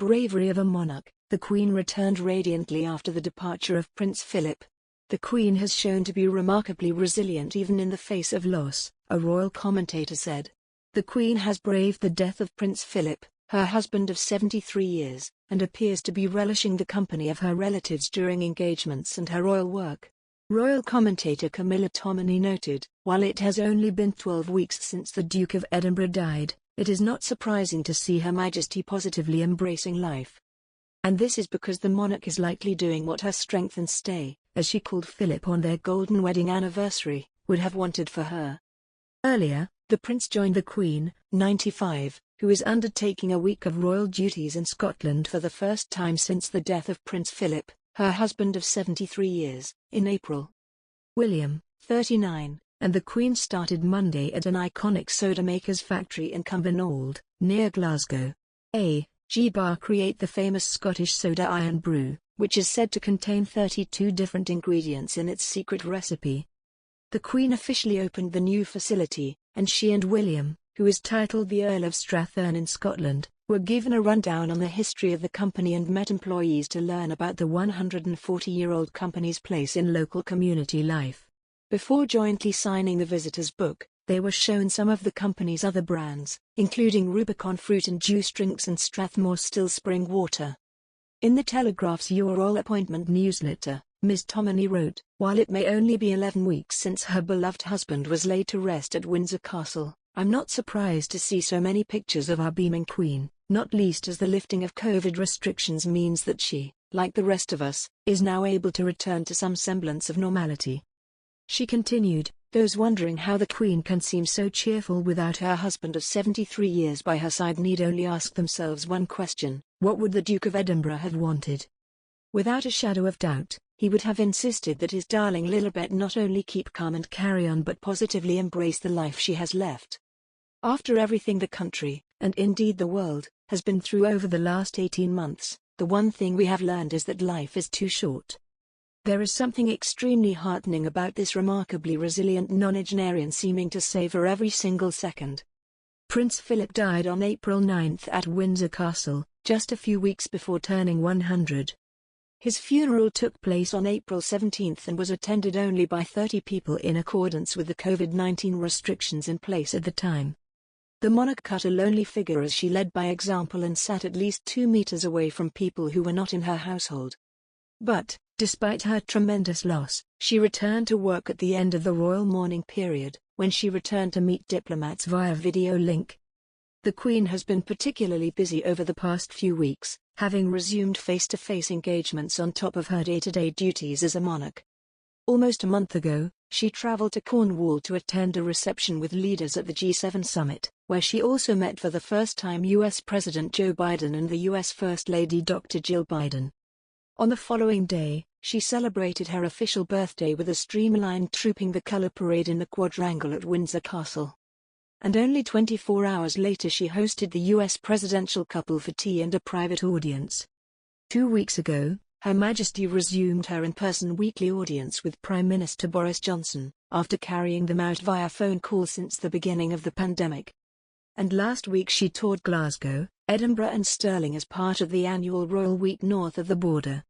bravery of a monarch, the Queen returned radiantly after the departure of Prince Philip. The Queen has shown to be remarkably resilient even in the face of loss, a royal commentator said. The Queen has braved the death of Prince Philip, her husband of 73 years, and appears to be relishing the company of her relatives during engagements and her royal work. Royal commentator Camilla Tominey noted, while it has only been 12 weeks since the Duke of Edinburgh died, it is not surprising to see Her Majesty positively embracing life. And this is because the monarch is likely doing what her strength and stay, as she called Philip on their golden wedding anniversary, would have wanted for her. Earlier, the prince joined the Queen, 95, who is undertaking a week of royal duties in Scotland for the first time since the death of Prince Philip, her husband of 73 years, in April. William, 39, and the Queen started Monday at an iconic soda maker's factory in Cumbernauld, near Glasgow. A.G. create the famous Scottish soda iron brew, which is said to contain 32 different ingredients in its secret recipe. The Queen officially opened the new facility, and she and William, who is titled the Earl of Strathearn in Scotland, were given a rundown on the history of the company and met employees to learn about the 140-year-old company's place in local community life. Before jointly signing the visitor's book, they were shown some of the company's other brands, including Rubicon fruit and juice drinks and Strathmore Still Spring water. In the Telegraph's Your Royal Appointment newsletter, Ms. Tominey wrote, "While it may only be 11 weeks since her beloved husband was laid to rest at Windsor Castle, I'm not surprised to see so many pictures of our beaming Queen, not least as the lifting of COVID restrictions means that she, like the rest of us, is now able to return to some semblance of normality." She continued, "Those wondering how the Queen can seem so cheerful without her husband of 73 years by her side need only ask themselves one question: what would the Duke of Edinburgh have wanted? Without a shadow of doubt, he would have insisted that his darling Lilibet not only keep calm and carry on but positively embrace the life she has left. After everything the country, and indeed the world, has been through over the last 18 months, the one thing we have learned is that life is too short. There is something extremely heartening about this remarkably resilient nonagenarian seeming to savor every single second." Prince Philip died on April 9 at Windsor Castle, just a few weeks before turning 100. His funeral took place on April 17 and was attended only by 30 people in accordance with the COVID-19 restrictions in place at the time. The monarch cut a lonely figure as she led by example and sat at least 2 meters away from people who were not in her household. But, despite her tremendous loss, she returned to work at the end of the royal mourning period, when she returned to meet diplomats via video link. The Queen has been particularly busy over the past few weeks, having resumed face-to-face engagements on top of her day-to-day duties as a monarch. Almost a month ago, she traveled to Cornwall to attend a reception with leaders at the G7 summit, where she also met for the first time U.S. President Joe Biden and the U.S. First Lady Dr. Jill Biden. On the following day, she celebrated her official birthday with a streamlined Trooping the Colour parade in the quadrangle at Windsor Castle. And only 24 hours later she hosted the U.S. presidential couple for tea and a private audience. 2 weeks ago, Her Majesty resumed her in-person weekly audience with Prime Minister Boris Johnson, after carrying them out via phone call since the beginning of the pandemic. And last week she toured Glasgow, Edinburgh and Stirling as part of the annual Royal Week north of the border.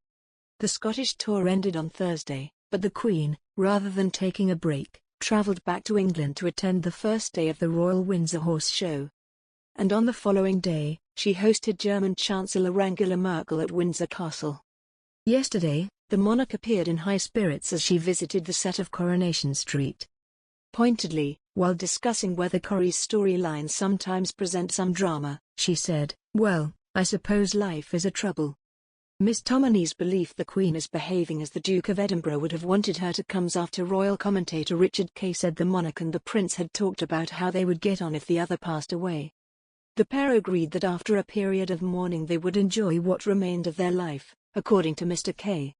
The Scottish tour ended on Thursday, but the Queen, rather than taking a break, travelled back to England to attend the first day of the Royal Windsor Horse Show. And on the following day, she hosted German Chancellor Angela Merkel at Windsor Castle. Yesterday, the monarch appeared in high spirits as she visited the set of Coronation Street. Pointedly, while discussing whether Corrie's storylines sometimes present some drama, she said, "Well, I suppose life is a trouble." Miss Tominey's belief the Queen is behaving as the Duke of Edinburgh would have wanted her to comes after royal commentator Richard Kay said the monarch and the prince had talked about how they would get on if the other passed away. The pair agreed that after a period of mourning they would enjoy what remained of their life, according to Mr. Kay.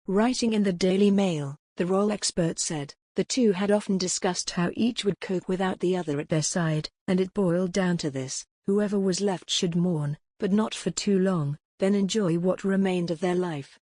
Writing in the Daily Mail, the royal expert said, the two had often discussed how each would cope without the other at their side, and it boiled down to this: whoever was left should mourn, but not for too long, then enjoy what remained of their life.